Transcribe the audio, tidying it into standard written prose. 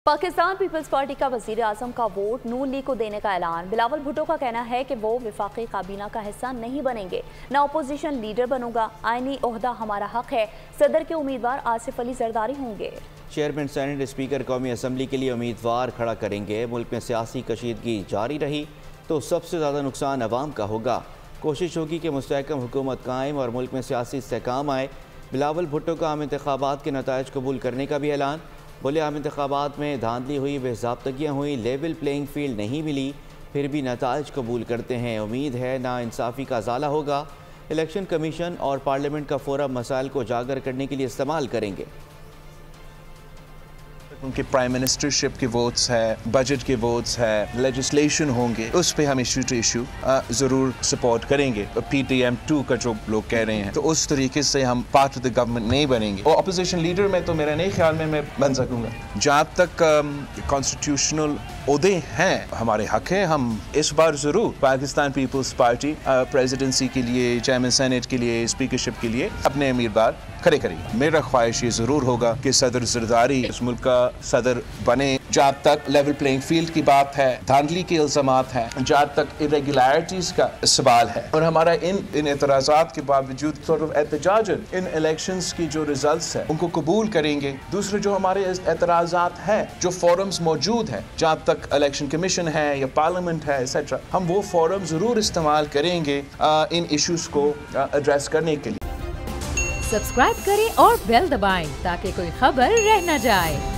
Pakistan peoples party का वजीर आजम का वोट नून लीग को देने का ऐलान। बिलावल भुट्टो का कहना है कि वो वफाकी काबीना का हिस्सा नहीं बनेंगे, न अपोजिशन लीडर बनूंगा। आईनी ओहदा हमारा हक है। सदर के उम्मीदवार आसिफ अली जरदारी होंगे। चेयरमैन सेनेट स्पीकर कौमी असम्बली के लिए उम्मीदवार खड़ा करेंगे। मुल्क में सियासी कशीदगी जारी रही तो सबसे ज़्यादा नुकसान अवाम का होगा। कोशिश होगी कि मुस्तहकम हुकूमत कायम और मुल्क में सियासी इस्तेहकाम आए। बिलावल भुट्टो का आम इंतखाबात के नताइज कबूल करने का भी ऐलान। बोले आम इंतखाबात में धांधली हुई, बेज़ाब्तगियाँ हुई, लेवल प्लेइंग फील्ड नहीं मिली, फिर भी नताइज कबूल करते हैं। उम्मीद है नाइंसाफ़ी का ज़ाला होगा। इलेक्शन कमीशन और पार्लियामेंट का फोरम मसाइल को उजागर करने के लिए इस्तेमाल करेंगे। उनके प्राइम मिनिस्टरशिप के वोट्स है, बजट के वोट्स है, लेजिस्लेशन होंगे, उस पे हम इशू टू इशू ज़रूर सपोर्ट करेंगे। PTM 2 का जो लोग कह रहे हैं तो उस तरीके से हम पार्ट ऑफ द गवर्नमेंट नहीं बनेंगे। और अपोजिशन लीडर में तो मेरा नहीं ख्याल में मैं बन सकूंगा। जहाँ तक कॉन्स्टिट्यूशनल ओहदे हैं, हमारे हक है, हम इस बार ज़रूर पाकिस्तान पीपल्स पार्टी प्रेसिडेंसी के लिए, चेयरमैन सेनेट के लिए, स्पीकरशिप के लिए अपने उम्मीदवार खड़े करेंगे। मेरा ख्वाहिश ये ज़रूर होगा कि सदर जरदारी इस मुल्क का सदर बने। जहाँ तक लेवल प्लेइंग फील्ड की बात है, धांधली के इल्ज़ामात हैं, जहाँ तक इरेगुलरिटीज़ का सवाल है, और हमारा इन एतराज़ात के बावजूद सॉर्ट ऑफ एहतजाजन इन इलेक्शंस की जो रिजल्ट्स है उनको कबूल करेंगे। दूसरे जो हमारे एतराज़ात हैं, जो फोरम्स मौजूद हैं, जहाँ तक इलेक्शन कमीशन है या पार्लियामेंट है एक्सेट्रा, हम वो फोरम ज़रूर इस्तेमाल करेंगे इन इशूज़ को एड्रेस करने के लिए। सब्सक्राइब करें और बेल दबाएं ताकि कोई खबर रह न जाए।